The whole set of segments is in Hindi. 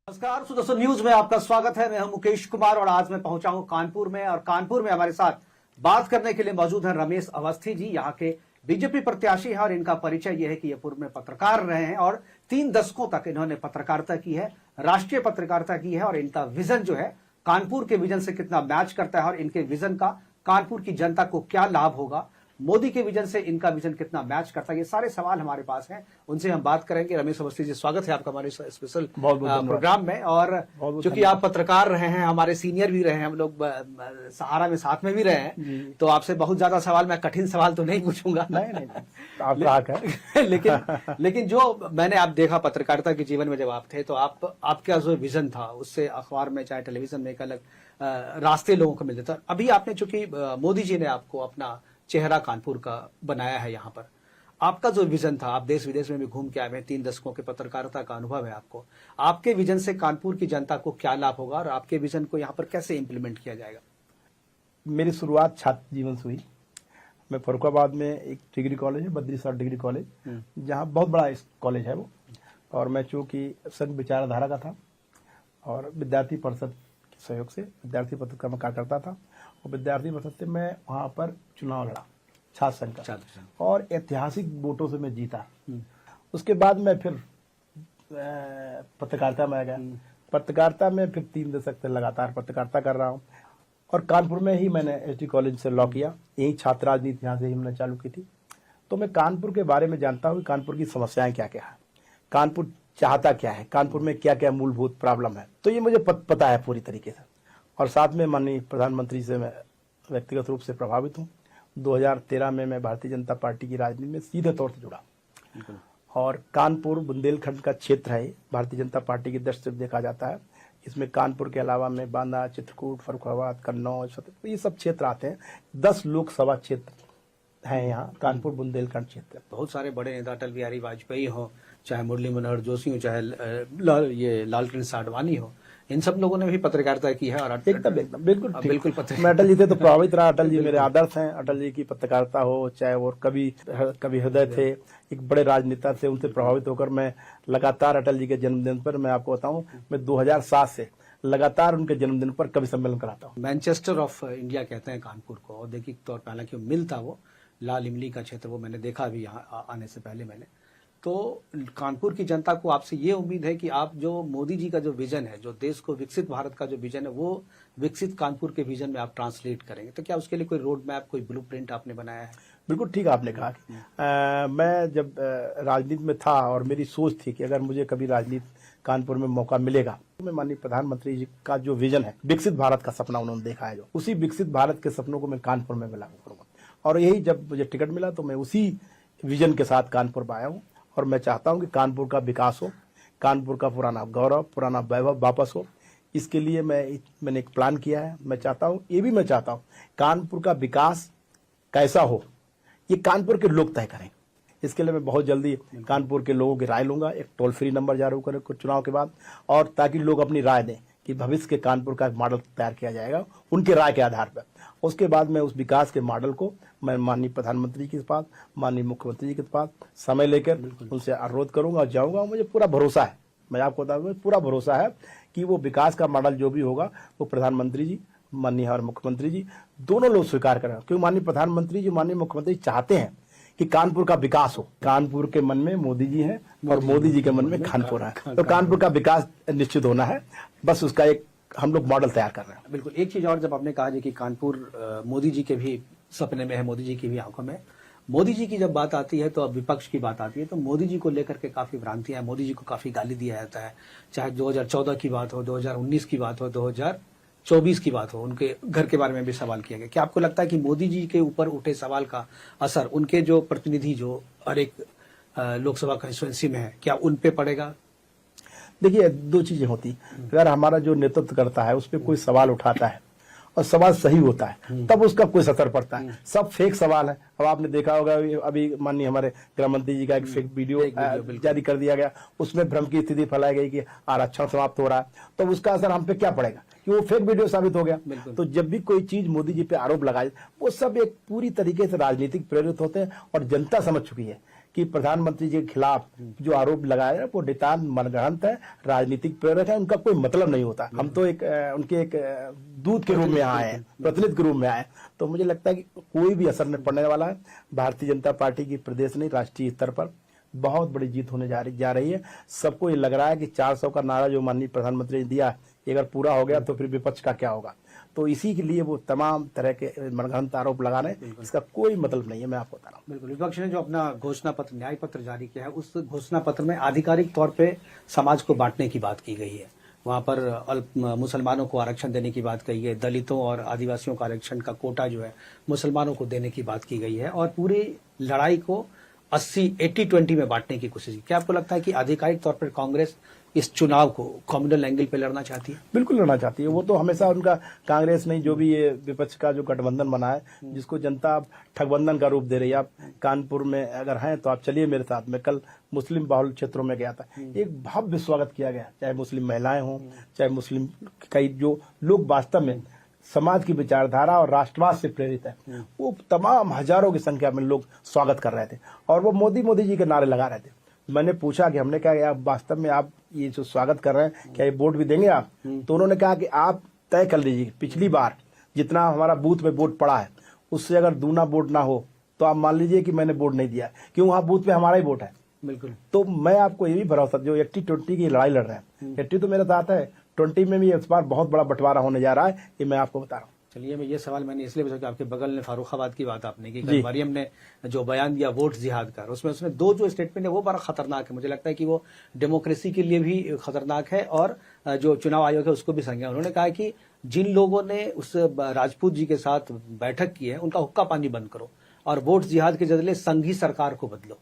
नमस्कार दोस्तों, न्यूज में आपका स्वागत है। मैं हूं मुकेश कुमार और आज मैं पहुंचा हूं कानपुर में और कानपुर में हमारे साथ बात करने के लिए मौजूद हैं रमेश अवस्थी जी। यहाँ के बीजेपी प्रत्याशी हैं और इनका परिचय यह है कि ये पूर्व में पत्रकार रहे हैं और 3 दशकों तक इन्होंने पत्रकारिता की है, राष्ट्रीय पत्रकारिता की है और इनका विजन जो है कानपुर के विजन से कितना मैच करता है और इनके विजन का कानपुर की जनता को क्या लाभ होगा, मोदी के विजन से इनका विजन कितना मैच करता है, ये सारे सवाल हमारे पास हैं, उनसे हम बात करेंगे। रमेश अवस्थी जी, स्वागत है आपका हमारे स्पेशल प्रोग्राम में। और चूंकि आप पत्रकार रहे हैं, हमारे सीनियर भी रहे हैं, हम लोग सहारा में साथ में भी रहे हैं, तो आपसे बहुत ज्यादा सवाल, मैं कठिन सवाल तो नहीं पूछूंगा। नहीं आप है। लेकिन जो मैंने आप देखा पत्रकारिता के जीवन में जब आप थे, तो आपका जो विजन था उससे अखबार में चाहे टेलीविजन में एक अलग रास्ते लोगों को मिलते था। अभी आपने, चूंकि मोदी जी ने आपको अपना चेहरा कानपुर का बनाया है, यहाँ पर आपका जो विजन था, आप देश विदेश में भी घूम के आए हैं, 3 दशकों के पत्रकारिता का अनुभव है आपको, आपके विजन से कानपुर की जनता को क्या लाभ होगा और आपके विजन को यहाँ पर कैसे इंप्लीमेंट किया जाएगा? मेरी शुरुआत छात्र जीवन से हुई। मैं फरुखाबाद में एक डिग्री कॉलेज है, बद्री साहब डिग्री कॉलेज, जहाँ बहुत बड़ा कॉलेज है वो, और मैं चूंकि संघ विचारधारा का था और विद्यार्थी परिषद के सहयोग से विद्यार्थी परिषद का मैं कार्य करता था और विद्यार्थी परिषद से मैं वहाँ पर चुनाव लड़ा छात्र संघ का और ऐतिहासिक वोटों से मैं जीता। उसके बाद मैं फिर पत्रकारिता में आ गया। पत्रकारिता में फिर 3 दशक से लगातार पत्रकारिता कर रहा हूँ और कानपुर में ही मैंने एसडी कॉलेज से लॉ किया। यही छात्र राजनीति यहाँ से ही मैंने चालू की थी। तो मैं कानपुर के बारे में जानता हूँ, कानपुर की समस्याएं क्या क्या है, कानपुर चाहता क्या है, कानपुर में क्या क्या मूलभूत प्रॉब्लम है, तो ये मुझे पता है पूरी तरीके से। और साथ में माननीय प्रधानमंत्री से मैं व्यक्तिगत रूप से प्रभावित हूँ। 2013 में मैं भारतीय जनता पार्टी की राजनीति में सीधे तौर से जुड़ा और कानपुर बुंदेलखंड का क्षेत्र है, भारतीय जनता पार्टी की दृष्टि से देखा जाता है। इसमें कानपुर के अलावा में बांदा, चित्रकूट, फर्रुखाबाद, कन्नौज, ये सब क्षेत्र आते हैं। 10 लोकसभा क्षेत्र है यहाँ कानपुर बुंदेलखंड क्षेत्र। बहुत सारे बड़े नेता, अटल बिहारी वाजपेयी हो, चाहे मुरली मनोहर जोशी हो, चाहे लालकृष्ण आडवाणी हो, इन सब लोगों ने भी पत्रकारिता की है। और एकदम बिल्कुल मैं अटल जी थे तो प्रभावित रहा। अटल जी मेरे आदर्श हैं। अटल जी की पत्रकारिता हो, चाहे वो कवि हृदय थे, एक बड़े राजनेता थे, उनसे प्रभावित होकर मैं लगातार अटल जी के जन्मदिन पर, मैं आपको बताऊं, मैं 2007 से लगातार उनके जन्मदिन पर कवि सम्मेलन कराता हूँ। मैनचेस्टर ऑफ इंडिया कहते हैं कानपुर को। औद्योगिक तौर पर हालांकि मिल था वो, लाल इमली का क्षेत्र, वो मैंने देखा अभी यहाँ आने से पहले मैंने। तो कानपुर की जनता को आपसे ये उम्मीद है कि आप जो मोदी जी का जो विजन है, जो देश को विकसित भारत का जो विजन है, वो विकसित कानपुर के विजन में आप ट्रांसलेट करेंगे। तो क्या उसके लिए कोई रोड मैप, कोई ब्लूप्रिंट आपने बनाया है? बिल्कुल ठीक आपने कहा। मैं जब राजनीति में था और मेरी सोच थी कि अगर मुझे कभी राजनीति कानपुर में मौका मिलेगा तो मैं माननीय प्रधानमंत्री जी का जो विजन है, विकसित भारत का सपना उन्होंने देखा है, जो उसी विकसित भारत के सपनों को मैं कानपुर में लागू करूंगा। और यही जब मुझे टिकट मिला तो मैं उसी विजन के साथ कानपुर में आया हूँ और मैं चाहता हूं कि कानपुर का विकास हो, कानपुर का पुराना गौरव, पुराना वैभव वापस हो। इसके लिए मैंने एक प्लान किया है। मैं चाहता हूं, ये भी मैं चाहता हूं, कानपुर का विकास कैसा हो ये कानपुर के लोग तय करें। इसके लिए मैं बहुत जल्दी कानपुर के लोगों की राय लूंगा, एक टोल फ्री नंबर जारी करें कुछ चुनाव के बाद, और ताकि लोग अपनी राय दें कि भविष्य के कानपुर का एक मॉडल तैयार किया जाएगा उनके राय के आधार पर। उसके बाद मैं उस विकास के मॉडल को मैं माननीय प्रधानमंत्री के पास, माननीय मुख्यमंत्री जी के पास समय लेकर उनसे अनुरोध करूंगा और जाऊंगा। मुझे पूरा भरोसा है, मैं आपको बता दूं, पूरा भरोसा है कि वो विकास का मॉडल जो भी होगा वो प्रधानमंत्री जी, माननीय और मुख्यमंत्री जी दोनों लोग स्वीकार करें। क्योंकि माननीय प्रधानमंत्री जी, माननीय मुख्यमंत्री चाहते हैं कि कानपुर का विकास हो। कानपुर के मन में मोदी जी हैं और मोदी जी के मन में कानपुर है, तो कानपुर का विकास निश्चित होना है। बस उसका एक हम लोग मॉडल तैयार कर रहे हैं। बिल्कुल। एक चीज और, जब आपने कहा जी कि कानपुर मोदी जी के भी सपने में है, मोदी जी की भी आंखों में, मोदी जी की जब बात आती है तो अब विपक्ष की बात आती है, तो मोदी जी को लेकर के काफी भ्रांतियां, मोदी जी को काफी गाली दिया जाता है। चाहे 2014 की बात हो, 2019 की बात हो, 2024 की बात हो, उनके घर के बारे में भी सवाल किया गया। क्या आपको लगता है कि मोदी जी के ऊपर उठे सवाल का असर उनके जो प्रतिनिधि जो हर एक लोकसभा कंस्टिट्यूएंसी में है, क्या उन पे पड़ेगा? देखिए, 2 चीजें होती। अगर हमारा जो नेतृत्व करता है उस पर कोई सवाल उठाता है और सवाल सही होता है तब उसका कोई असर पड़ता है। सब फेक सवाल है। अब आपने देखा होगा अभी माननीय हमारे गृह मंत्री जी का एक फेक वीडियो जारी कर दिया गया, उसमें भ्रम की स्थिति फैलाई गई कि आरक्षण समाप्त हो रहा है, तो उसका असर हम पे क्या पड़ेगा कि वो फेक वीडियो साबित हो गया। तो जब भी कोई चीज मोदी जी पे आरोप लगाए, वो सब एक पूरी तरीके से राजनीतिक प्रेरित होते हैं और जनता समझ चुकी है कि कि प्रधानमंत्री जी के खिलाफ जो आरोप लगाए हैं वो नितांत मनगढ़ंत है, राजनीतिक प्रेरक है, उनका कोई मतलब नहीं होता। हम तो उनके एक दूत के रूप में आए हैं, प्रतिनिधि के रूप में आए, तो मुझे लगता है कि कोई भी असर नहीं पड़ने वाला है। भारतीय जनता पार्टी की प्रदेश नहीं राष्ट्रीय स्तर पर बहुत बड़ी जीत होने जा रही है। सबको ये लग रहा है कि 400 का नारा जो माननीय प्रधानमंत्री ने दिया, ये अगर पूरा हो गया तो फिर विपक्ष का क्या होगा। तो इसी के लिए वो तमाम तरह के मनगढ़ंत आरोप लगा रहे हैं, इसका कोई मतलब नहीं है, मैं आपको बता रहा हूँ। बिल्कुल, विपक्ष ने जो अपना घोषणा पत्र, न्याय पत्र जारी किया है, उस घोषणा पत्र में आधिकारिक तौर पे समाज को बांटने की बात की गई है। वहां पर मुसलमानों को आरक्षण देने की बात कही है, दलितों और आदिवासियों का आरक्षण का कोटा जो है मुसलमानों को देने की बात की गई है, और पूरी लड़ाई को 80-20 में बांटने की कोशिश की। क्या आपको लगता है कि आधिकारिक तौर पर कांग्रेस इस चुनाव को कम्युनल एंगल पे लड़ना चाहती है? बिल्कुल लड़ना चाहती है। वो तो हमेशा उनका कांग्रेस नहीं, जो भी ये विपक्ष का जो गठबंधन बना है, जिसको जनता अब ठगबंधन का रूप दे रही है। आप कानपुर में अगर हैं तो आप चलिए मेरे साथ। मैं कल मुस्लिम बहुल क्षेत्रों में गया था, एक भव्य स्वागत किया गया, चाहे मुस्लिम महिलाएं हों, चाहे मुस्लिम कई जो लोग वास्तव में समाज की विचारधारा और राष्ट्रवाद से प्रेरित है, वो तमाम हजारों की संख्या में लोग स्वागत कर रहे थे और वो मोदी जी के नारे लगा रहे थे। मैंने पूछा कि हमने कहा आप वास्तव में आप ये जो स्वागत कर रहे हैं, क्या ये वोट भी देंगे आप? तो उन्होंने कहा कि आप तय कर लीजिए, पिछली बार जितना हमारा बूथ में वोट पड़ा है उससे अगर दूना वोट ना हो तो आप मान लीजिए कि मैंने वोट नहीं दिया, क्यों वहां बूथ पे हमारा ही वोट है। बिल्कुल। तो मैं आपको ये भी भरोसा, जो 80-20 की लड़ाई लड़ रहे हैं, 80 तो मेरे साथ है, 20 में भी इस बार बहुत बड़ा बंटवारा होने जा रहा है, ये मैं आपको बता रहा हूँ। चलिए, मैं ये सवाल मैंने इसलिए पूछा कि आपके बगल में फारुखाबाद की बात आपने की, मरियम ने जो बयान दिया वोट जिहाद का, उसमें उसने दो जो स्टेटमेंट है वो बड़ा खतरनाक है। मुझे लगता है कि वो डेमोक्रेसी के लिए भी खतरनाक है और जो चुनाव आयोग है उसको भी संज्ञान। उन्होंने कहा कि जिन लोगों ने उस राजपूत जी के साथ बैठक की है उनका हुक्का पानी बंद करो और वोट जिहाद के जरिए संघी सरकार को बदलो।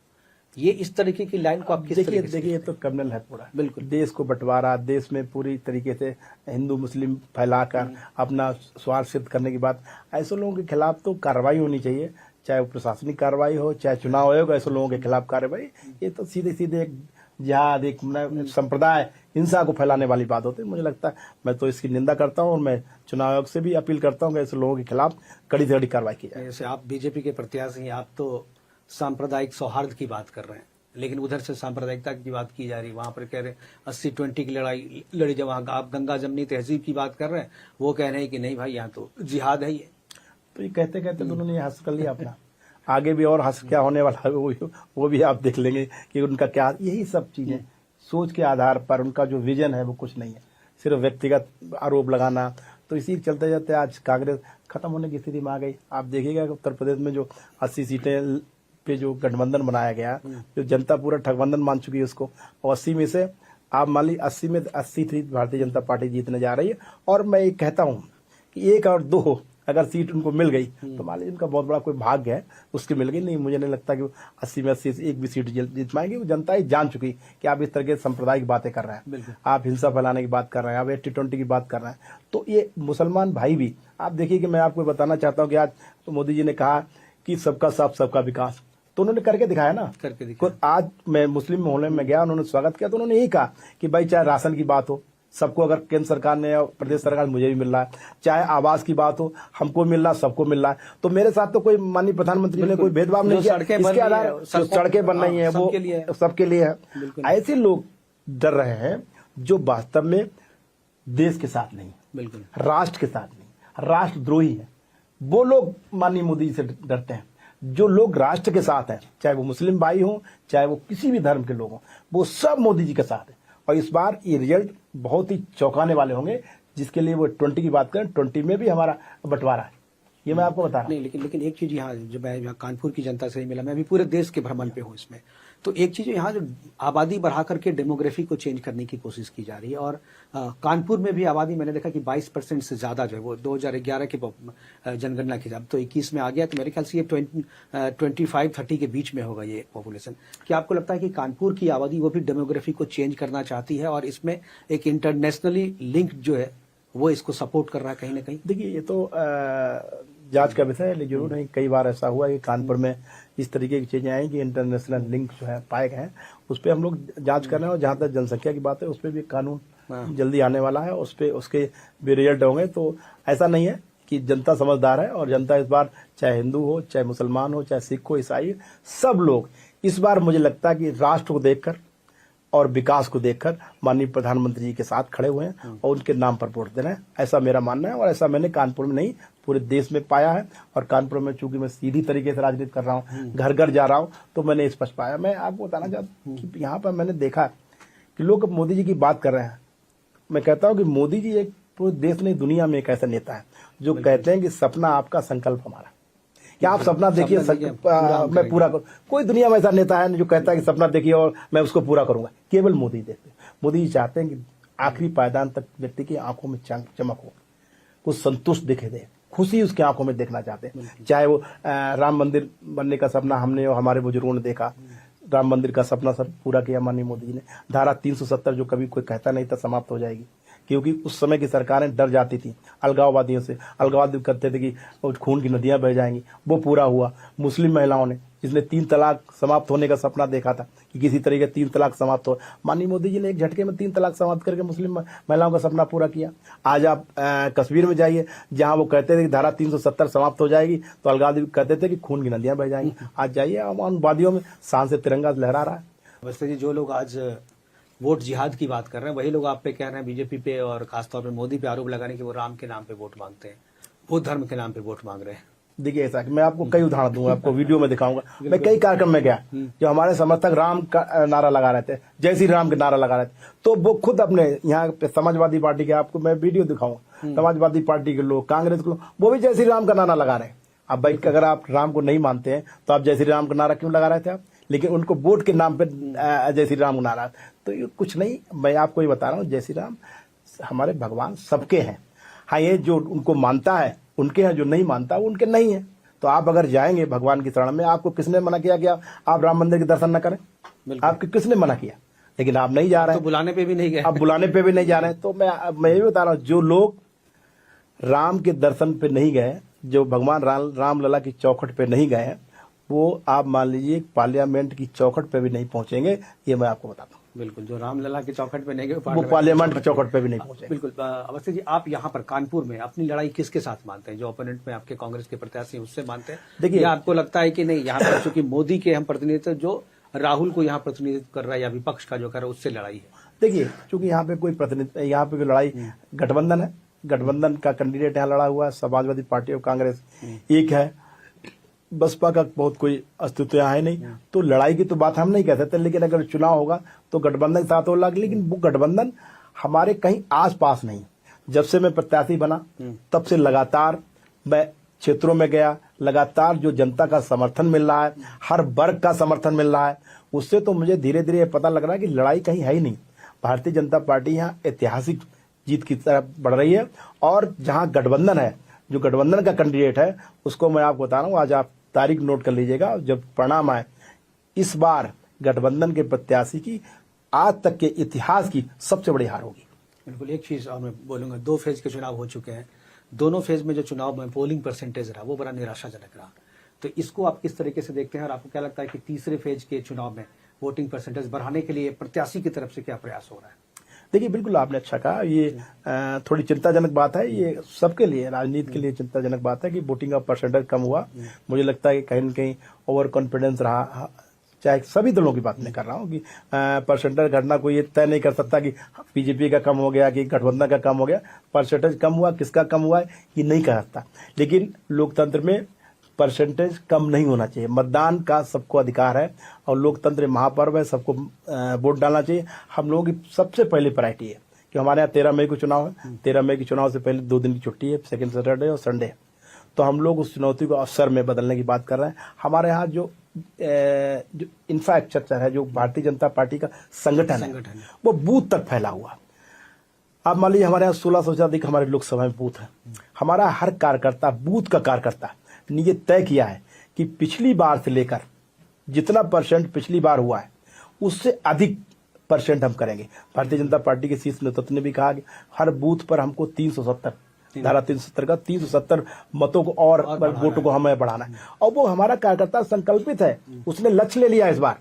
ये इस तरीके की लाइन को आप किस तरीके से? देखिए, ये तो कर्नल है पूरा। बिल्कुल, देश को बंटवारा, देश में पूरी तरीके से हिंदू मुस्लिम फैलाकर अपना स्वार्थ सिद्ध करने की बात, ऐसे लोगों के खिलाफ तो कार्रवाई होनी चाहिए, चाहे वो प्रशासनिक कार्रवाई हो, चाहे चुनाव आयोग, ऐसे लोगों के खिलाफ कार्रवाई। ये तो सीधे सीधे एक जिहाद, एक संप्रदाय हिंसा को फैलाने वाली बात होती है। मुझे लगता है, मैं तो इसकी निंदा करता हूँ और मैं चुनाव आयोग से भी अपील करता हूँ कि ऐसे लोगों के खिलाफ कड़ी से कड़ी कार्रवाई की जाए। जैसे आप बीजेपी के प्रत्याशी हैं, आप तो सांप्रदायिक सौहार्द की बात कर रहे हैं, लेकिन उधर से सांप्रदायिकता की बात की जा रही, वहां पर कह रहे 80-20 की लड़ाई लड़ी। जब आप गंगा जमनी तहजीब की बात कर रहे हैं, वो कह रहे हैं कि नहीं भाई यहाँ तो जिहाद है। ये तो ये कहते कहते दोनों ने हंस कर लिया अपना। आगे भी और हंस क्या होने वाला है वो भी आप देख लेंगे कि उनका क्या, यही सब चीजें सोच के आधार पर उनका जो विजन है वो कुछ नहीं है, सिर्फ व्यक्तिगत आरोप लगाना। तो इसी चलते जाते आज कांग्रेस खत्म होने की स्थिति में आ गई। आप देखिएगा उत्तर प्रदेश में जो 80 सीटें पे जो गठबंधन बनाया गया, जो जनता पूरा ठगबंधन मान चुकी है उसको, और 80 में से आप मान लीजिए 80 में 80 सीट भारतीय जनता पार्टी जीतने जा रही है। और मैं ये कहता हूं कि 1 और 2 अगर सीट उनको मिल गई तो मान लीजिए उनका बहुत बड़ा कोई भाग्य है, उसकी मिल गई। नहीं, मुझे नहीं लगता कि 80 में 80 एक भी सीट जीत पाएंगे। वो जनता ही जान चुकी कि आप इस तरह के सांप्रदायिक बातें कर रहे हैं, आप हिंसा फैलाने की बात कर रहे हैं, आप 80-20 की बात कर रहे हैं। तो ये मुसलमान भाई भी, आप देखिए कि मैं आपको बताना चाहता हूँ कि आज तो मोदी जी ने कहा कि सबका साथ सबका विकास, तो उन्होंने करके दिखाया ना, करके दिखाया। आज मैं मुस्लिम मोहल्ले में गया, उन्होंने स्वागत किया, तो उन्होंने यही कहा कि भाई चाहे राशन की बात हो, सबको अगर केंद्र सरकार ने और प्रदेश सरकार मुझे भी मिल रहा है, चाहे आवास की बात हो, हमको मिल रहा, सबको मिल रहा है। तो मेरे साथ तो कोई माननीय प्रधानमंत्री ने कोई भेदभाव नहीं किया। इसके आधार सड़कें बन रही है वो सबके लिए है। ऐसे लोग डर रहे हैं जो वास्तव में देश के साथ नहीं, बिल्कुल राष्ट्र के साथ नहीं, राष्ट्रद्रोही है। वो लोग माननीय मोदी से डरते हैं। जो लोग राष्ट्र के साथ हैं, चाहे वो मुस्लिम भाई हों, चाहे वो किसी भी धर्म के लोग हों, वो सब मोदी जी के साथ है। और इस बार ये रिजल्ट बहुत ही चौंकाने वाले होंगे, जिसके लिए वो 20 की बात करें, 20 में भी हमारा बंटवारा है, ये मैं आपको बता रहा हूँ। नहीं, लेकिन एक चीज यहाँ जो मैं यहाँ कानपुर की जनता से मिला, मैं अभी पूरे देश के भ्रमण पे हूँ इसमें, तो एक चीज यहाँ जो आबादी बढ़ा करके डेमोग्राफी को चेंज करने की कोशिश की जा रही है। और कानपुर में भी आबादी मैंने देखा कि 22% से ज्यादा जो है वो 2011 की जनगणना की, अब तो 21 में आ गया, तो मेरे ख्याल से ये 25-30 के बीच में होगा ये पॉपुलेशन। क्या आपको लगता है कि कानपुर की आबादी वो भी डेमोग्राफी को चेंज करना चाहती है और इसमें एक इंटरनेशनली लिंक जो है वो इसको सपोर्ट कर रहा है कहीं ना कहीं? देखिए, ये तो जांच का विषय है, लेकिन जरूर नहीं, कई बार ऐसा हुआ कि कानपुर में इस तरीके की चीजें आई कि इंटरनेशनल लिंक जो है पाए गए हैं, उस पर हम लोग जांच कर रहे हैं। और जहां तक जनसंख्या की बात है, उस पर भी कानून जल्दी आने वाला है, उस पर उसके भी रिजल्ट होंगे। तो ऐसा नहीं है कि जनता समझदार है, और जनता इस बार चाहे हिंदू हो, चाहे मुसलमान हो, चाहे सिख हो, ईसाई, सब लोग इस बार मुझे लगता है कि राष्ट्र को देखकर और विकास को देखकर माननीय प्रधानमंत्री जी के साथ खड़े हुए हैं और उनके नाम पर वोट दे रहे हैं, ऐसा मेरा मानना है। और ऐसा मैंने कानपुर में नहीं पूरे देश में पाया है। और कानपुर में चूंकि मैं सीधी तरीके से राजनीति कर रहा हूँ, घर घर जा रहा हूँ, तो मैंने स्पष्ट पाया। मैं आपको बताना चाहता हूँ कि यहाँ पर मैंने देखा कि लोग मोदी जी की बात कर रहे हैं। मैं कहता हूँ कि मोदी जी एक पूरे देश नहीं दुनिया में एक ऐसा नेता है जो कहते हैं कि सपना आपका संकल्प हमारा। क्या आप सपना देखिए मैं पूरा करूं। कोई दुनिया में ऐसा नेता है जो कहता है कि सपना देखिए और मैं उसको पूरा करूंगा। केवल मोदी देखते हैं। मोदी जी चाहते हैं कि आखिरी पायदान तक व्यक्ति की आंखों में चमक हो, कुछ संतुष्ट दिखे दे, खुशी उसकी आंखों में देखना चाहते हैं। चाहे वो राम मंदिर बनने का सपना हमने और हमारे बुजुर्गों ने देखा, राम मंदिर का सपना सब पूरा किया माननीय मोदी जी ने। धारा 370 जो कभी कोई कहता नहीं था समाप्त हो जाएगी, क्योंकि उस समय की सरकारें डर जाती थी अलगाववादियों से। अलगाववादी करते थे कि खून की नदियां बह जाएंगी, वो पूरा हुआ। मुस्लिम महिलाओं ने जिसने 3 तलाक समाप्त होने का सपना देखा था कि किसी तरीके 3 तलाक समाप्त हो, माननीय मोदी जी ने एक झटके में 3 तलाक समाप्त करके मुस्लिम महिलाओं का सपना पूरा किया। आज आप कश्मीर में जाइए, जहां वो कहते थे कि धारा 370 समाप्त हो जाएगी, तो अलगाववादी कहते थे कि खून की नदियां बह जाएंगी। आज जाइए, उन वादियों में शान से तिरंगा लहरा रहा है। वैसे जी जो लोग आज वोट जिहाद की बात कर रहे हैं, वही लोग आप पे कह रहे हैं बीजेपी पे और खासतौर पे मोदी पे आरोप लगाने कि वो राम के नाम पे वोट मांगते हैं, बौद्ध धर्म के नाम पे वोट मांग रहे हैं। देखिए ऐसा कि मैं आपको कई उदाहरण दूंगा, आपको वीडियो में दिखाऊंगा। मैं कई कार्यक्रम में गया जो हमारे समर्थक राम का नारा लगा रहे थे, जय श्री राम का नारा लगा रहे थे, तो वो खुद अपने यहाँ पे समाजवादी पार्टी के, आपको मैं वीडियो दिखाऊंगा, समाजवादी पार्टी के लोग, कांग्रेस के लोग, वो भी जय श्री राम का नारा लगा रहे हैं। अब भाई अगर आप राम को नहीं मानते हैं तो आप जय श्री राम का नारा क्यों लगा रहे थे आप? लेकिन उनको वोट के नाम पे जय श्री राम नारा, तो ये कुछ नहीं। मैं आपको ये बता रहा हूँ, जय श्री राम हमारे भगवान सबके हैं। हाँ, ये जो उनको मानता है उनके हैं, जो नहीं मानता वो उनके नहीं है। तो आप अगर जाएंगे भगवान की शरण में, आपको किसने मना किया कि आप राम मंदिर के दर्शन न करें? आपके किसने मना किया? लेकिन आप नहीं जा रहे हैं, तो बुलाने पे भी नहीं गए। आप बुलाने पे भी नहीं जा रहे हैं। तो मैं ये बता रहा हूँ, जो लोग राम के दर्शन पे नहीं गए, जो भगवान रामलला की चौखट पे नहीं गए हैं, वो आप मान लीजिए पार्लियामेंट की चौखट पे भी नहीं पहुंचेंगे, ये मैं आपको बताता हूँ। बिल्कुल, जो रामलला की चौखट पे नहीं गए वो पार्लियामेंट की चौखट पे भी नहीं पहुंचे। बिल्कुल। अवस्थी जी, आप यहाँ पर कानपुर में अपनी लड़ाई किसके साथ मानते हैं? जो ओपोनेंट में आपके कांग्रेस के प्रत्याशी उससे मानते हैं? देखिए, या आपको लगता है कि नहीं, यहाँ पर चूंकि मोदी के हम प्रतिनिधित्व, जो राहुल को यहाँ प्रतिनिधित्व कर रहा है या विपक्ष का जो कर रहा है, उससे लड़ाई है? देखिए, चूंकि यहाँ पे कोई प्रतिनिधित्व, यहाँ पे लड़ाई गठबंधन है, गठबंधन का कैंडिडेट यहाँ लड़ा हुआ है, समाजवादी पार्टी और कांग्रेस एक है, बसपा का बहुत कोई अस्तित्व यहाँ है नहीं। तो लड़ाई की तो बात हम नहीं कह सकते, लेकिन अगर चुनाव होगा तो गठबंधन के साथ होगा। लेकिन वो गठबंधन हमारे कहीं आस पास नहीं। जब से मैं प्रत्याशी बना तब से लगातार मैं क्षेत्रों में गया, लगातार जो जनता का समर्थन मिल रहा है, हर वर्ग का समर्थन मिल रहा है, उससे तो मुझे धीरे धीरे पता लग रहा है कि लड़ाई कहीं है ही नहीं। भारतीय जनता पार्टी यहाँ ऐतिहासिक जीत की तरफ बढ़ रही है। और जहाँ गठबंधन है, जो गठबंधन का कैंडिडेट है, उसको मैं आपको बता रहा हूँ, आज आप तारीख नोट कर लीजिएगा, जब परिणाम आए, इस बार गठबंधन के प्रत्याशी की आज तक के इतिहास की सबसे बड़ी हार होगी। बिल्कुल। एक चीज और मैं बोलूंगा, 2 फेज के चुनाव हो चुके हैं, दोनों फेज में जो चुनाव में पोलिंग परसेंटेज रहा वो बड़ा निराशाजनक रहा। तो इसको आप किस तरीके से देखते हैं और आपको क्या लगता है कि तीसरे फेज के चुनाव में वोटिंग परसेंटेज बढ़ाने के लिए प्रत्याशी की तरफ से क्या प्रयास हो रहा है? देखिए, बिल्कुल आपने अच्छा कहा, ये थोड़ी चिंताजनक बात है। ये सबके लिए, राजनीति के लिए चिंताजनक बात है कि वोटिंग का परसेंटेज कम हुआ। मुझे लगता है कि कहीं न कहीं ओवर कॉन्फिडेंस रहा, चाहे सभी दलों की बात नहीं कर रहा हूँ कि परसेंटेज घटना कोई ये तय नहीं कर सकता कि बीजेपी का कम हो गया कि गठबंधन का कम हो गया। परसेंटेज कम हुआ, किसका कम हुआ है ये नहीं कह सकता, लेकिन लोकतंत्र में परसेंटेज कम नहीं होना चाहिए। मतदान का सबको अधिकार है और लोकतंत्र महापर्व है, सबको वोट डालना चाहिए। हम लोगों की सबसे पहली प्रायोरिटी है कि हमारे यहाँ 13 मई को चुनाव है। 13 मई के चुनाव से पहले 2 दिन की छुट्टी है, सेकंड सैटरडे और संडे। तो हम लोग उस चुनौती को अवसर में बदलने की बात कर रहे हैं। हमारे यहाँ जो इंफ्रास्ट्रक्चर है, जो भारतीय जनता पार्टी का संगठन है, वो बूथ तक फैला हुआ। अब मान लीजिए हमारे यहाँ 1600 से अधिक हमारे लोकसभा में बूथ है। हमारा हर कार्यकर्ता, बूथ का कार्यकर्ता ने ये तय किया है कि पिछली बार से लेकर जितना परसेंट पिछली बार हुआ है उससे अधिक परसेंट हम करेंगे। भारतीय जनता पार्टी के शीर्ष नेतृत्व ने भी कहा कि हर बूथ पर हमको 370 धारा 370 का 370 मतों को और वोटों को हमें बढ़ाना है। और वो हमारा कार्यकर्ता संकल्पित है, उसने लक्ष्य ले लिया इस बार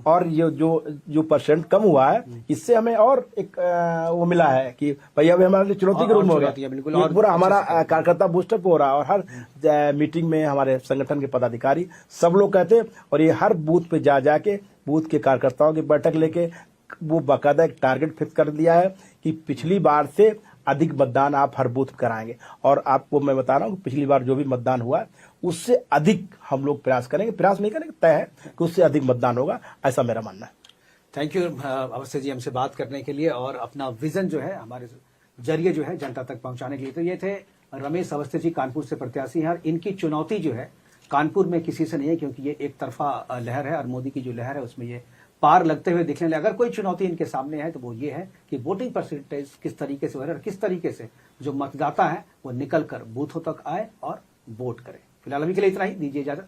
और ये जो परसेंट कम हुआ है, इससे हमें और एक वो मिला है कि भाई अब हमारे लिए चुनौती के रूप में हो गया। बिल्कुल, ये और पूरा हमारा कार्यकर्ता बूस्टअप हो रहा है, और हर मीटिंग में हमारे संगठन के पदाधिकारी सब लोग कहते हैं, और ये हर बूथ पे जाके बूथ के कार्यकर्ताओं की बैठक लेके वो बाकायदा एक टारगेट फिक्स कर दिया है कि पिछली बार से अधिक मतदान आप हर बूथ कराएंगे। और आपको मैं बता रहा हूँ कि पिछली बार जो भी मतदान हुआ है उससे अधिक हम लोग प्रयास करेंगे, प्रयास नहीं करेंगे, तय है कि उससे अधिक मतदान होगा, ऐसा मेरा मानना है। थैंक यू अवस्थी जी हमसे बात करने के लिए और अपना विजन जो है हमारे जरिए जो है जनता तक पहुंचाने के लिए। तो ये थे रमेश अवस्थी जी, कानपुर से प्रत्याशी हैं, और इनकी चुनौती जो है कानपुर में किसी से नहीं है, क्योंकि ये एक तरफा लहर है और मोदी की जो लहर है उसमें ये पार लगते हुए दिखने लगे। अगर कोई चुनौती इनके सामने है तो वो ये है कि वोटिंग परसेंटेज किस तरीके से हो रहा है और किस तरीके से जो मतदाता है वो निकल कर बूथों तक आए और वोट करें। फिलहाल अभी के लिए इतना ही, दीजिए इजाजत।